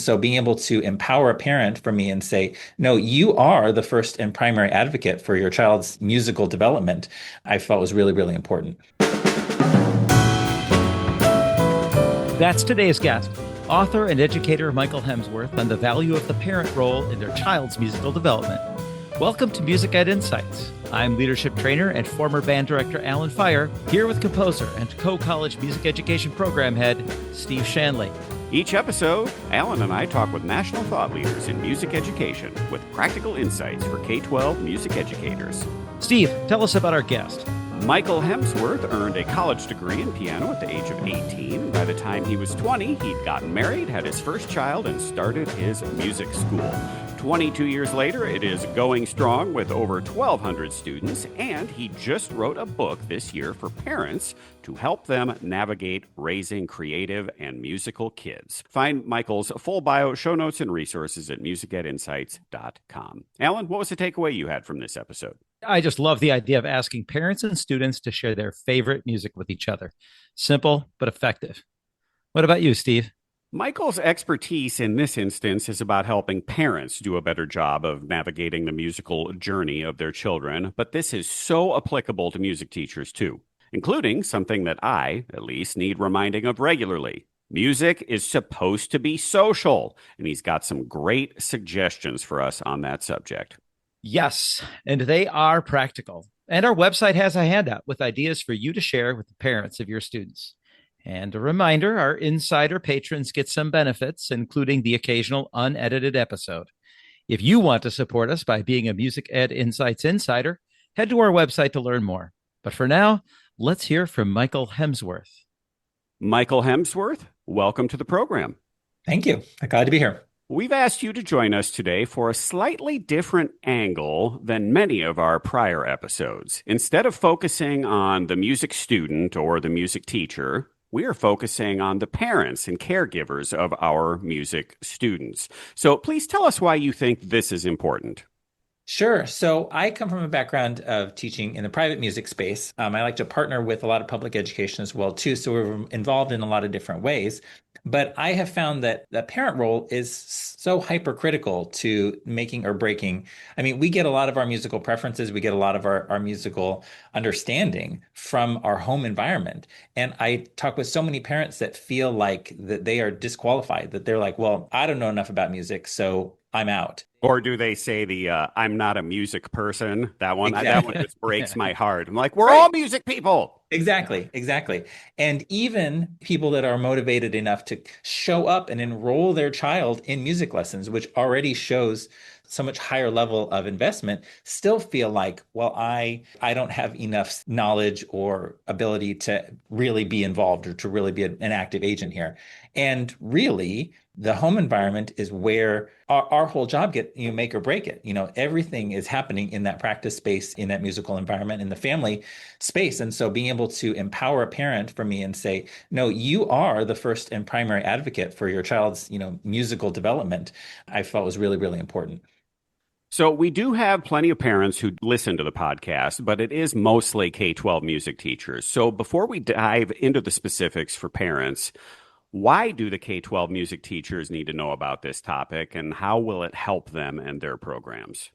So being able to empower a parent for me and say, no, you are the first and primary advocate for your child's musical development, I felt was really, really important. That's today's guest, author and educator Michael Hemsworth, on the value of the parent role in their child's musical development. Welcome to Music Ed Insights. I'm leadership trainer and former band director Alan Fire, here with composer and co-college music education program head Steve Shanley. Each episode, Alan and I talk with national thought leaders in music education with practical insights for K-12 music educators. Steve, tell us about our guest. Michael Hemsworth earned a college degree in piano at the age of 18. By the time he was 20, he'd gotten married, had his first child, and started his music school. 22 years later, it is going strong with over 1,200 students, and he just wrote a book this year for parents to help them navigate raising creative and musical kids. Find Michael's full bio, show notes, and resources at musicedinsights.com. Alan, what was the takeaway you had from this episode? I just love the idea of asking parents and students to share their favorite music with each other. Simple, but effective. What about you, Steve? Michael's expertise in this instance is about helping parents do a better job of navigating the musical journey of their children, but this is so applicable to music teachers too, including something that I, at least, need reminding of regularly. Music is supposed to be social, and he's got some great suggestions for us on that subject. Yes, and they are practical. And our website has a handout with ideas for you to share with the parents of your students. And a reminder, our insider patrons get some benefits, including the occasional unedited episode. If you want to support us by being a Music Ed Insights insider, head to our website to learn more. But for now, let's hear from Michael Hemsworth. Michael Hemsworth, welcome to the program. Thank you. I'm glad to be here. We've asked you to join us today for a slightly different angle than many of our prior episodes. Instead of focusing on the music student or the music teacher, we are focusing on the parents and caregivers of our music students. So please tell us why you think this is important. Sure. So I come from a background of teaching in the private music space. I like to partner with a lot of public education as well, too. So we're involved in a lot of different ways. But I have found that the parent role is so hypercritical to making or breaking. I mean, we get a lot of our musical preferences, we get a lot of our musical understanding from our home environment. And I talk with so many parents that feel like that they are disqualified, that they're like, well, I don't know enough about music, so I'm out. Or do they say the I'm not a music person? That one just breaks my heart. I'm like, we're Right. all music people. Exactly. And even people that are motivated enough to show up and enroll their child in music lessons, which already shows so much higher level of investment, still feel like, well, I don't have enough knowledge or ability to really be involved or to really be an active agent here. And really, the home environment is where our whole job make or break it. Everything is happening in that practice space, in that musical environment, in the family space. And so being able to empower a parent for me and say, no, you are the first and primary advocate for your child's, musical development, I felt was really, really important. So we do have plenty of parents who listen to the podcast, but it is mostly K-12 music teachers. So before we dive into the specifics for parents, why do the K-12 music teachers need to know about this topic, and how will it help them and their programs?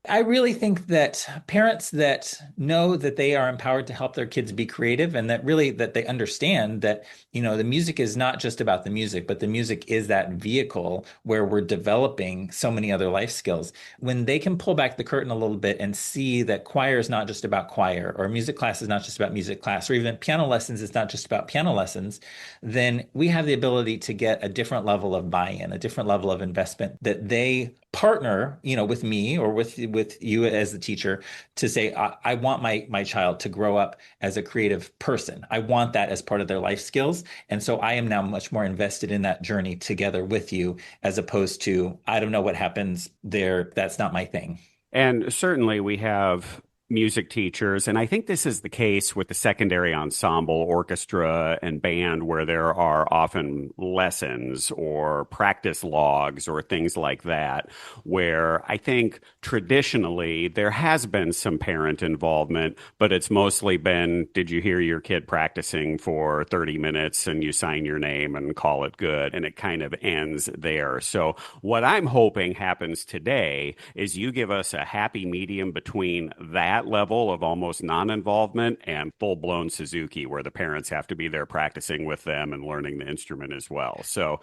I really think that parents that know that they are empowered to help their kids be creative, and that they understand that, the music is not just about the music, but the music is that vehicle where we're developing so many other life skills. When they can pull back the curtain a little bit and see that choir is not just about choir, or music class is not just about music class, or even piano lessons is not just about piano lessons, then we have the ability to get a different level of buy-in, a different level of investment that they partner, with me or with you as the teacher to say, I want my child to grow up as a creative person. I want that as part of their life skills. And so I am now much more invested in that journey together with you, as opposed to, I don't know what happens there. That's not my thing. And certainly we have music teachers, and I think this is the case with the secondary ensemble, orchestra, and band, where there are often lessons or practice logs or things like that, where I think traditionally there has been some parent involvement, but it's mostly been, did you hear your kid practicing for 30 minutes and you sign your name and call it good? And it kind of ends there. So what I'm hoping happens today is you give us a happy medium between that level of almost non-involvement and full-blown Suzuki, where the parents have to be there practicing with them and learning the instrument as well. So,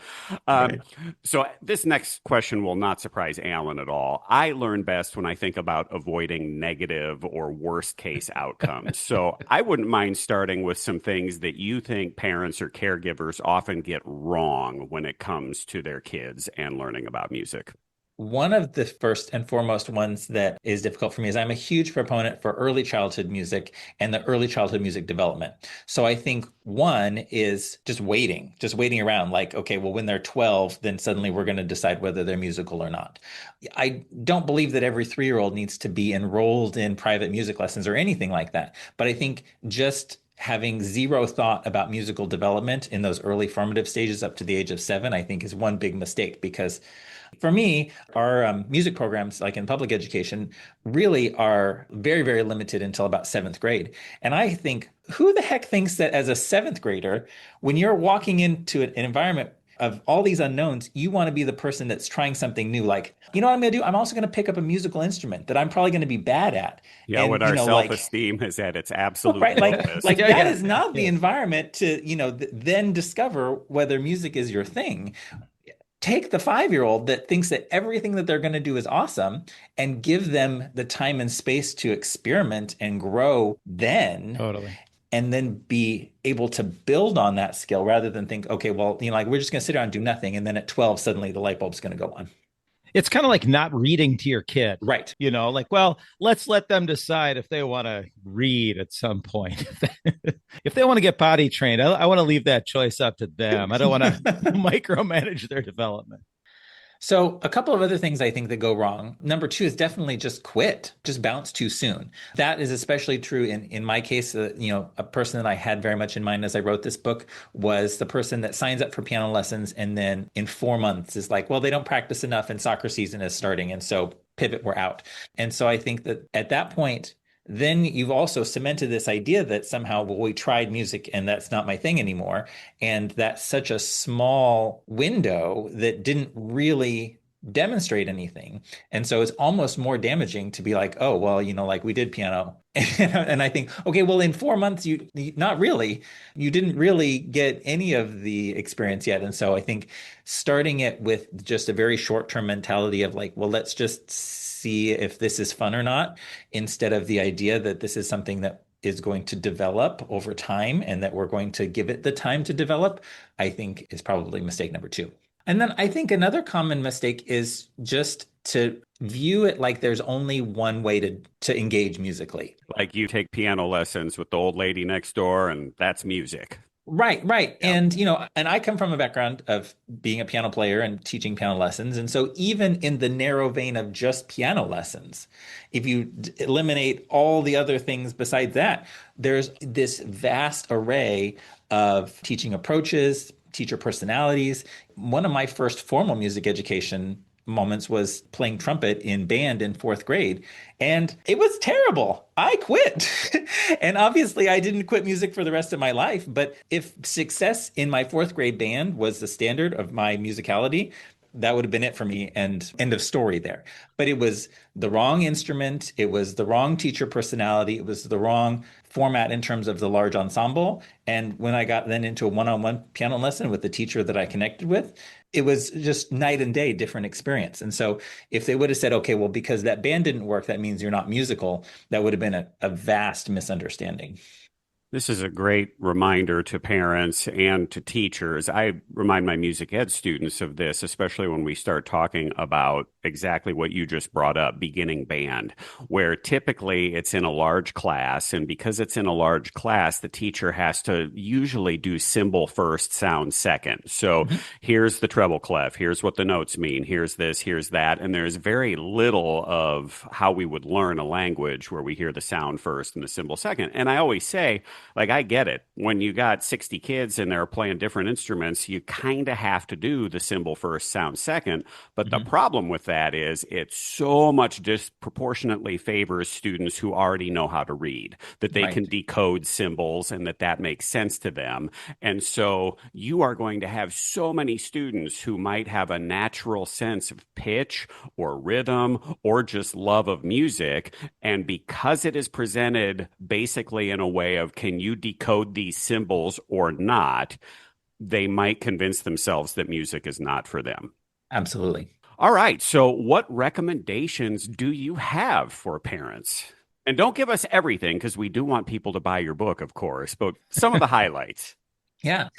um, Right. so this next question will not surprise Alan at all. I learn best when I think about avoiding negative or worst case outcomes. So I wouldn't mind starting with some things that you think parents or caregivers often get wrong when it comes to their kids and learning about music. One of the first and foremost ones that is difficult for me is I'm a huge proponent for early childhood music and the early childhood music development. So I think one is just waiting around like, okay, well, when they're 12, then suddenly we're going to decide whether they're musical or not. I don't believe that every 3-year-old needs to be enrolled in private music lessons or anything like that. But I think just having zero thought about musical development in those early formative stages up to the age of 7, I think is one big mistake because for me, our music programs, like in public education, really are very, very limited until about seventh grade. And I think, who the heck thinks that as a seventh grader, when you're walking into an environment of all these unknowns, you want to be the person that's trying something new? Like, you know what I'm going to do? I'm also going to pick up a musical instrument that I'm probably going to be bad at. Yeah, when And, our like, self-esteem is at its well, absolute right, lowest. like Yeah, that yeah. is not the Yeah. environment to, then discover whether music is your thing. Take the 5-year-old that thinks that everything that they're going to do is awesome and give them the time and space to experiment and grow then, Totally. and then be able to build on that skill rather than think, okay, well, like we're just going to sit around and do nothing. And then at 12, suddenly the light bulb's going to go on. It's kind of like not reading to your kid, Right. like, well, let's let them decide if they want to read at some point. If they want to get potty trained, I want to leave that choice up to them. I don't want to micromanage their development. So, a couple of other things I think that go wrong. Number two is definitely just quit, just bounce too soon. That is especially true in my case. A person that I had very much in mind as I wrote this book was the person that signs up for piano lessons and then in 4 months is like, well, they don't practice enough and soccer season is starting. And so pivot, we're out. And so I think that at that point, then you've also cemented this idea that somehow, well, we tried music and that's not my thing anymore. And that's such a small window that didn't really demonstrate anything. And so it's almost more damaging to be like, oh, well, like we did piano. And I think, okay, well, in 4 months, not really, you didn't really get any of the experience yet. And so I think starting it with just a very short-term mentality of like, well, let's just see if this is fun or not, instead of the idea that this is something that is going to develop over time and that we're going to give it the time to develop, I think is probably mistake number two. And then I think another common mistake is just to view it like there's only one way to engage musically. Like you take piano lessons with the old lady next door, and that's music. Right, right. Yeah. And I come from a background of being a piano player and teaching piano lessons. And so even in the narrow vein of just piano lessons, if you eliminate all the other things besides that, there's this vast array of teaching approaches, teacher personalities. One of my first formal music education moments was playing trumpet in band in 4th grade, and it was terrible. I quit. And obviously I didn't quit music for the rest of my life, but if success in my 4th grade band was the standard of my musicality, that would have been it for me, and end of story there. But it was the wrong instrument, it was the wrong teacher personality, it was the wrong format in terms of the large ensemble. And when I got then into a one-on-one piano lesson with the teacher that I connected with, it was just night and day different experience. And so if they would have said, okay, well, because that band didn't work, that means you're not musical, that would have been a vast misunderstanding. This is a great reminder to parents and to teachers. I remind my music ed students of this, especially when we start talking about exactly what you just brought up, beginning band, where typically it's in a large class. And because it's in a large class, the teacher has to usually do cymbal first, sound second. So Mhm. here's the treble clef. Here's what the notes mean. Here's this, here's that. And there's very little of how we would learn a language where we hear the sound first and the cymbal second. And I always say, like, I get it. When you got 60 kids and they're playing different instruments, you kind of have to do the cymbal first, sound second. But the Mhm. problem with that is it so much disproportionately favors students who already know how to read, that they can Right. decode symbols and that makes sense to them. And so you are going to have so many students who might have a natural sense of pitch or rhythm or just love of music. And because it is presented basically in a way of, can you decode these symbols or not, they might convince themselves that music is not for them. Absolutely. All right. So, what recommendations do you have for parents? And don't give us everything because we do want people to buy your book, of course, but some of the highlights. Yeah.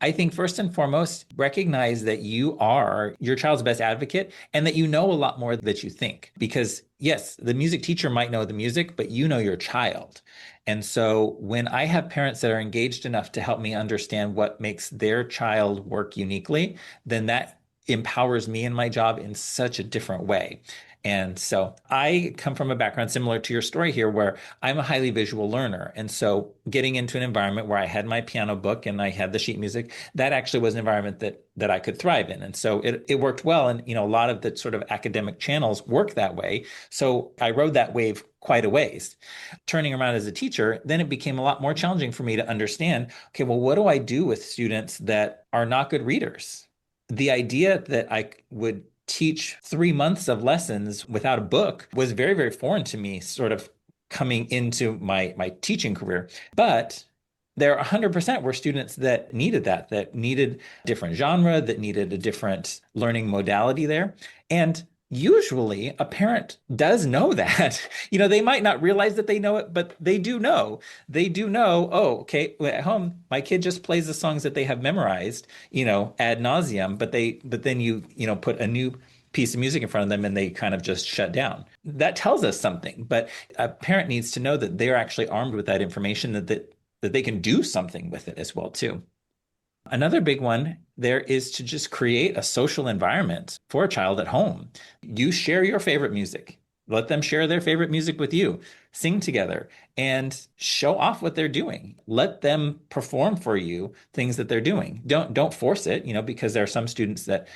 I think first and foremost, recognize that you are your child's best advocate and that you know a lot more that you think. Because, yes, the music teacher might know the music, but you know your child. And so when I have parents that are engaged enough to help me understand what makes their child work uniquely, then that empowers me in my job in such a different way. And so I come from a background similar to your story here, where I'm a highly visual learner. And so getting into an environment where I had my piano book and I had the sheet music, that actually was an environment that I could thrive in. And so it worked well. And a lot of the sort of academic channels work that way. So I rode that wave quite a ways. Turning around as a teacher, then it became a lot more challenging for me to understand, okay, well, what do I do with students that are not good readers? The idea that I would teach 3 months of lessons without a book was very, very foreign to me, sort of coming into my teaching career. But there 100% were students that needed that needed different genre, that needed a different learning modality there. And usually a parent does know that. They might not realize that they know it, but they do know. They do know, oh, okay, at home, my kid just plays the songs that they have memorized, ad nauseum, but then put a new piece of music in front of them and they kind of just shut down. That tells us something, but a parent needs to know that they're actually armed with that information, that they can do something with it as well too. Another big one there is to just create a social environment for a child at home. You share your favorite music. Let them share their favorite music with you. Sing together and show off what they're doing. Let them perform for you things that they're doing. Don't force it, because there are some students that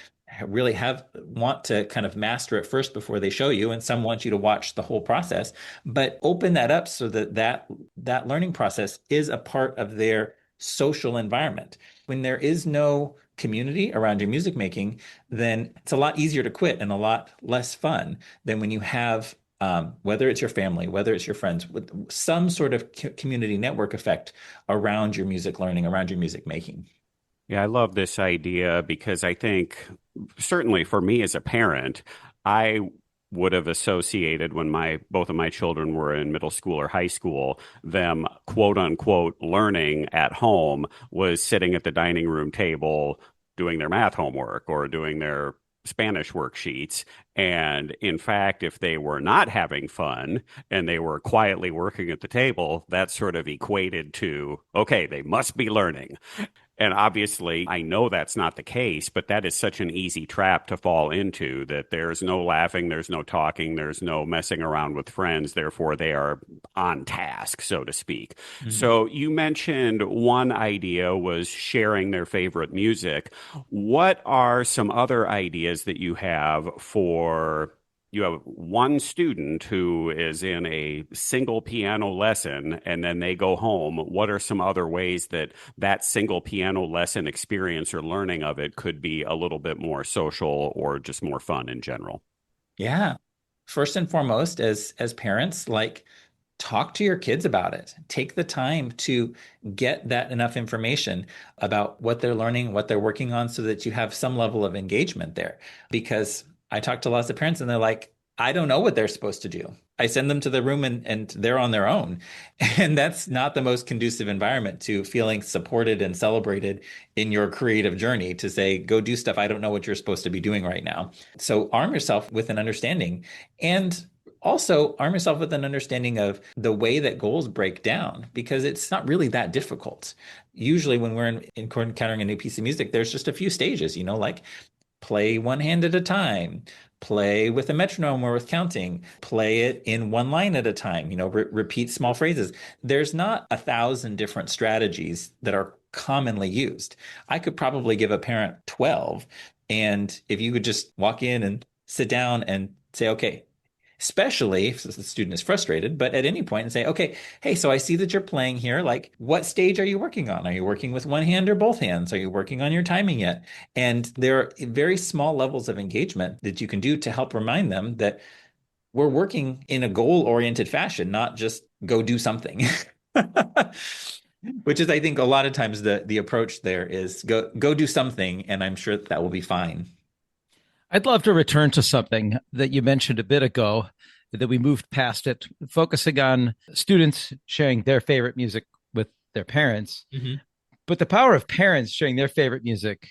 really want to kind of master it first before they show you, and some want you to watch the whole process. But open that up so that learning process is a part of their social environment. When there is no community around your music making, then it's a lot easier to quit and a lot less fun than when you have, whether it's your family, whether it's your friends, with some sort of community network effect around your music learning, around your music making. Yeah, I love this idea because I think, certainly for me as a parent, I would have associated when both of my children were in middle school or high school, them quote unquote learning at home was sitting at the dining room table doing their math homework or doing their Spanish worksheets. And in fact, if they were not having fun and they were quietly working at the table, that sort of equated to, okay, they must be learning. And obviously, I know that's not the case, but that is such an easy trap to fall into, that there's no laughing, there's no talking, there's no messing around with friends. Therefore, they are on task, so to speak. Mhm. So you mentioned one idea was sharing their favorite music. What are some other ideas that you have for? You have one student who is in a single piano lesson and then they go home. What are some other ways that single piano lesson experience or learning of it could be a little bit more social or just more fun in general? Yeah. First and foremost, as parents, like, talk to your kids about it. Take the time to get that enough information about what they're learning, what they're working on, so that you have some level of engagement there. Because I talk to lots of parents and they're like, I don't know what they're supposed to do. I send them to the room and they're on their own. And that's not the most conducive environment to feeling supported and celebrated in your creative journey to say, go do stuff I don't know what you're supposed to be doing right now. So arm yourself with an understanding and also arm yourself with an understanding of the way that goals break down because it's not really that difficult. Usually when we're encountering a new piece of music, there's just a few stages, like play one hand at a time, play with a metronome or with counting, play it in one line at a time, repeat small phrases. There's not 1,000 different strategies that are commonly used. I could probably give a parent 12. And if you could just walk in and sit down and say, okay, especially if the student is frustrated, but at any point and say, okay, hey, so I see that you're playing here. Like, what stage are you working on? Are you working with one hand or both hands? Are you working on your timing yet? And there are very small levels of engagement that you can do to help remind them that we're working in a goal-oriented fashion, not just go do something. Which is, I think, a lot of times the approach there is go do something, and I'm sure that will be fine. I'd love to return to something that you mentioned a bit ago, that we moved past it, focusing on students sharing their favorite music with their parents. Mm-hmm. But the power of parents sharing their favorite music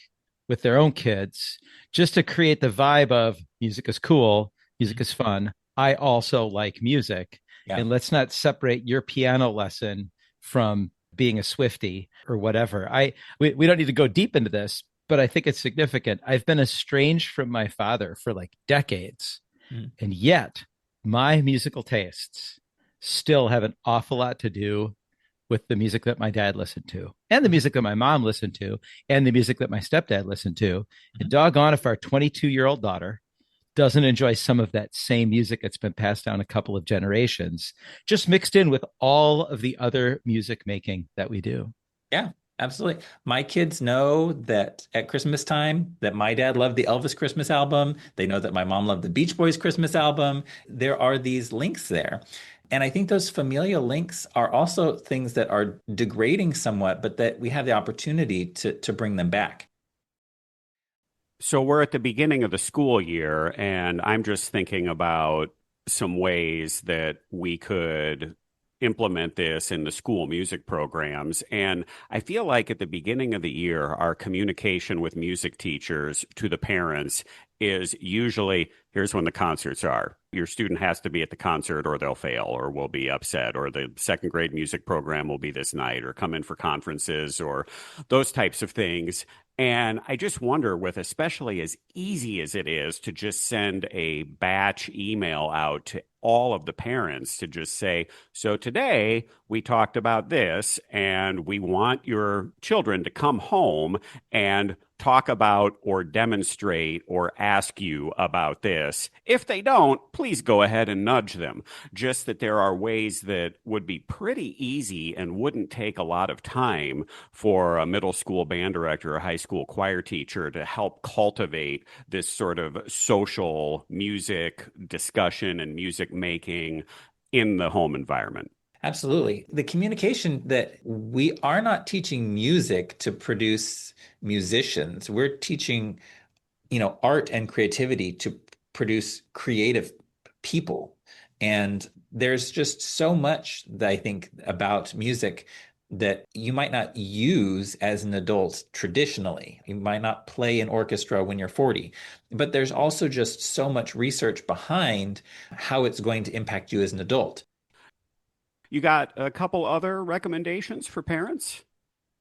with their own kids, just to create the vibe of music is cool, music is fun. I also like music. Yeah. And let's not separate your piano lesson from being a Swiftie or whatever. We don't need to go deep into this, but I think it's significant. I've been estranged from my father for like decades, and yet my musical tastes still have an awful lot to do with the music that my dad listened to, and the music that my mom listened to, and the music that my stepdad listened to. And doggone if our 22-year-old daughter doesn't enjoy some of that same music that's been passed down a couple of generations, just mixed in with all of the other music making that we do. Yeah. Absolutely. My kids know that at Christmas time that my dad loved the Elvis Christmas album. They know that my mom loved the Beach Boys Christmas album. There are these links there. And I think those familial links are also things that are degrading somewhat, but that we have the opportunity to bring them back. So we're at the beginning of the school year, and I'm just thinking about some ways that we could implement this in the school music programs. And I feel like at the beginning of the year, our communication with music teachers to the parents is usually, here's when the concerts are. Your student has to be at the concert or they'll fail or will be upset, or the second grade music program will be this night, or come in for conferences, or those types of things. And I just wonder, with especially as easy as it is to just send a batch email out to all of the parents to just say, so today we talked about this, and we want your children to come home and talk about or demonstrate or ask you about this. If they don't, please go ahead and nudge them. Just that there are ways that would be pretty easy and wouldn't take a lot of time for a middle school band director or high school choir teacher to help cultivate this sort of social music discussion and music making in the home environment. Absolutely. The communication that we are not teaching music to produce musicians. We're teaching, art and creativity to produce creative people. And there's just so much that I think about music that you might not use as an adult traditionally. You might not play an orchestra when you're 40, but there's also just so much research behind how it's going to impact you as an adult. You got a couple other recommendations for parents?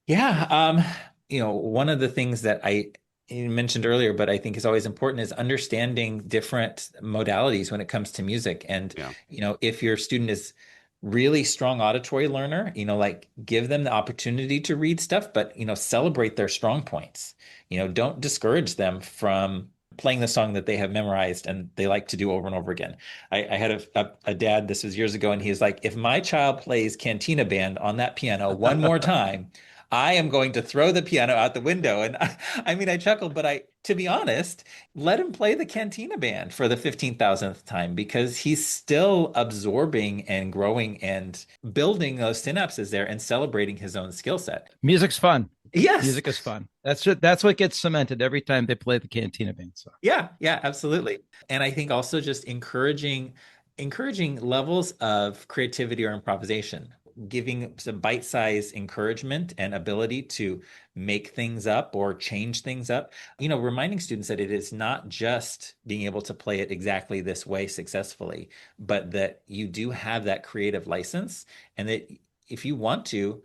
Yeah. One of the things that I mentioned earlier, but I think is always important, is understanding different modalities when it comes to music. And, if your student is really strong auditory learner, like give them the opportunity to read stuff, but, celebrate their strong points. Don't discourage them from playing the song that they have memorized and they like to do over and over again. I had a dad, this was years ago, and he's like, if my child plays Cantina Band on that piano one more time, I am going to throw the piano out the window. And I chuckled, but to be honest, let him play the Cantina Band for the 15,000th time, because he's still absorbing and growing and building those synapses there and celebrating his own skill set. Music's fun. Yes. Music is fun. That's what gets cemented every time they play the Cantina Band song. Yeah, yeah, absolutely. And I think also just encouraging levels of creativity or improvisation, giving some bite-sized encouragement and ability to make things up or change things up. Reminding students that it is not just being able to play it exactly this way successfully, but that you do have that creative license and that if you want to,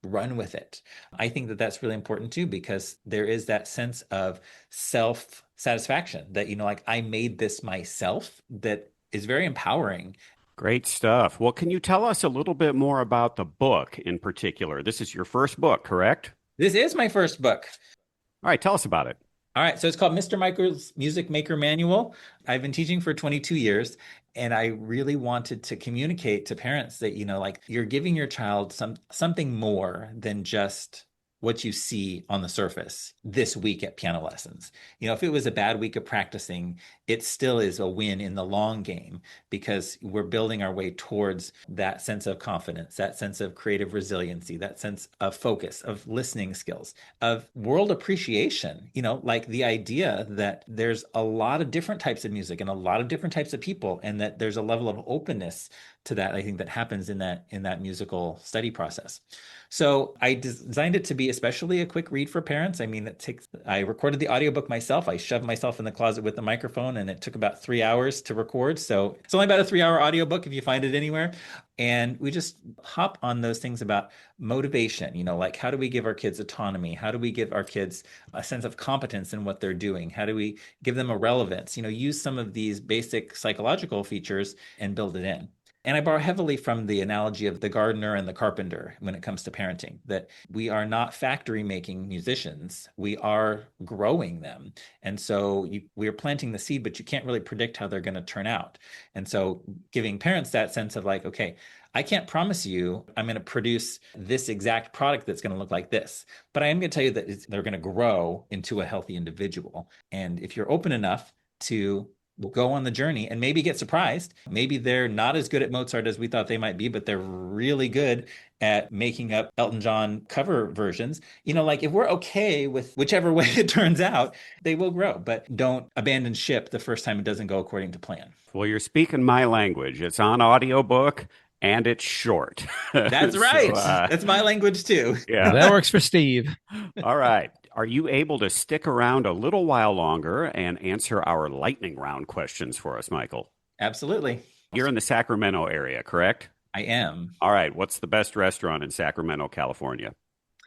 run with it. I think that that's really important too, because there is that sense of self satisfaction that, like I made this myself, that is very empowering. Great stuff. Well, can you tell us a little bit more about the book in particular? This is your first book, correct? This is my first book. All right, tell us about it. All right, so it's called Mr. Michael's Music Maker Manual. I've been teaching for 22 years, and I really wanted to communicate to parents that, like you're giving your child something more than just what you see on the surface this week at piano lessons. If it was a bad week of practicing, it still is a win in the long game because we're building our way towards that sense of confidence, that sense of creative resiliency, that sense of focus, of listening skills, of world appreciation. Like the idea that there's a lot of different types of music and a lot of different types of people, and that there's a level of openness to that, I think, that happens in that musical study process. So I designed it to be especially a quick read for parents. I mean, I recorded the audiobook myself. I shoved myself in the closet with the microphone, and it took about 3 hours to record. So it's only about a 3 hour audiobook if you find it anywhere. And we just hop on those things about motivation, like how do we give our kids autonomy? How do we give our kids a sense of competence in what they're doing? How do we give them a relevance? Use some of these basic psychological features and build it in. And I borrow heavily from the analogy of the gardener and the carpenter when it comes to parenting, that we are not factory making musicians. We are growing them. And so we are planting the seed, but you can't really predict how they're going to turn out. And so giving parents that sense of like, okay, I can't promise you I'm going to produce this exact product that's going to look like this, but I am going to tell you that they're going to grow into a healthy individual. And if you're open enough to go on the journey and maybe get surprised. Maybe they're not as good at Mozart as we thought they might be, but they're really good at making up Elton John cover versions. Like if we're okay with whichever way it turns out, they will grow, but don't abandon ship the first time it doesn't go according to plan. Well, you're speaking my language. It's on audiobook and it's short. That's right. That's my language too. Yeah. That works for Steve. All right. Are you able to stick around a little while longer and answer our lightning round questions for us, Michael? Absolutely. You're in the Sacramento area, correct? I am. All right. What's the best restaurant in Sacramento, California?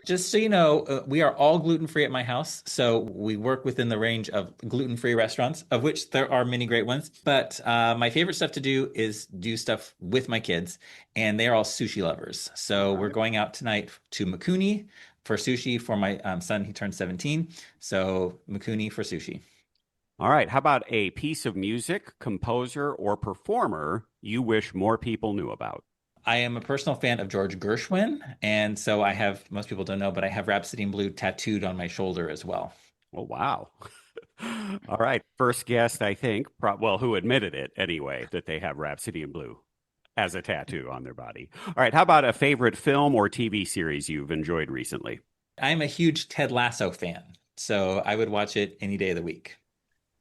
Just so you know, we are all gluten-free at my house. So we work within the range of gluten-free restaurants, of which there are many great ones. But my favorite stuff to do is do stuff with my kids, and they're all sushi lovers. So we're going out tonight to Mikuni for sushi for my son. He turned 17. So Mikuni for sushi. All right. How about a piece of music, composer, or performer you wish more people knew about? I am a personal fan of George Gershwin. And so most people don't know, but I have Rhapsody in Blue tattooed on my shoulder as well. Oh, wow. All right. First guest, I think, who admitted it anyway, that they have Rhapsody in Blue as a tattoo on their body. All right. How about a favorite film or TV series you've enjoyed recently? I'm a huge Ted Lasso fan, so I would watch it any day of the week.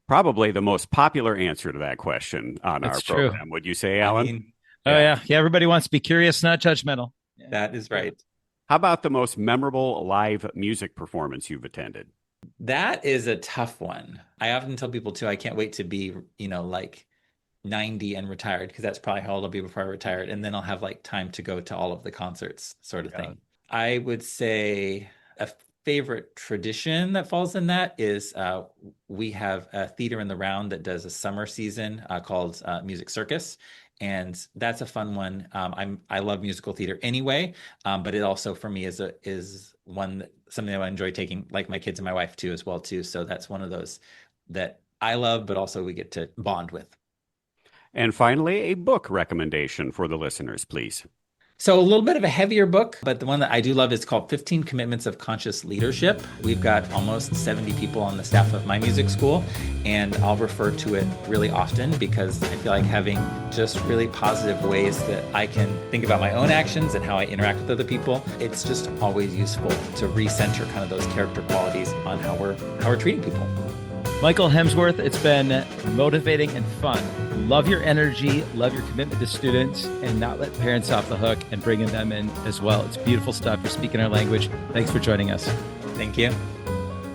Probably the most popular answer to that question on our program. Would you say, Alan? Yeah. Everybody wants to be curious, not judgmental. Yeah. That is right. How about the most memorable live music performance you've attended? That is a tough one. I often tell people too, I can't wait to be, like 90 and retired, because that's probably how old I'll be before I retired. And then I'll have like time to go to all of the concerts sort of thing. I would say a favorite tradition that falls in that is we have a theater in the round that does a summer season called Music Circus. And that's a fun one. I love musical theater anyway, but it also for me is something that I enjoy taking, like my kids and my wife too as well too. So that's one of those that I love, but also we get to bond with. And finally, a book recommendation for the listeners, please. So a little bit of a heavier book, but the one that I do love is called 15 Commitments of Conscious Leadership. We've got almost 70 people on the staff of my music school, and I'll refer to it really often because I feel like having just really positive ways that I can think about my own actions and how I interact with other people, it's just always useful to recenter kind of those character qualities on how we're treating people. Michael Hemsworth, it's been motivating and fun. Love your energy, love your commitment to students, and not let parents off the hook and bringing them in as well. It's beautiful stuff. You're speaking our language. Thanks for joining us. Thank you.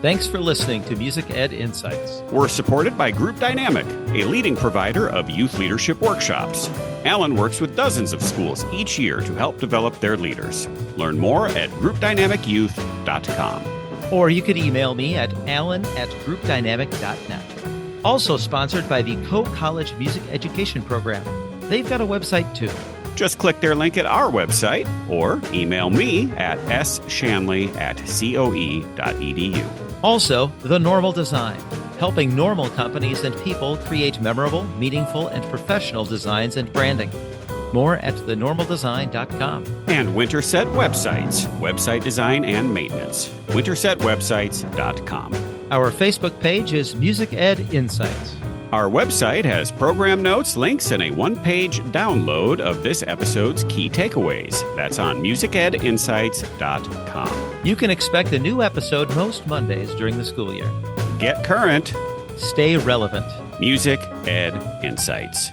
Thanks for listening to Music Ed Insights. We're supported by Group Dynamic, a leading provider of youth leadership workshops. Alan works with dozens of schools each year to help develop their leaders. Learn more at groupdynamicyouth.com. Or you could email me at alan@groupdynamic.net. Also sponsored by the Co-College Music Education Program. They've got a website too. Just click their link at our website or email me at sshanley@coe.edu. Also, The Normal Design, helping normal companies and people create memorable, meaningful, and professional designs and branding. More at thenormaldesign.com. And Winterset Websites, website design and maintenance. wintersetwebsites.com. Our Facebook page is Music Ed Insights. Our website has program notes, links, and a one-page download of this episode's key takeaways. That's on musicedinsights.com. You can expect a new episode most Mondays during the school year. Get current. Stay relevant. Music Ed Insights.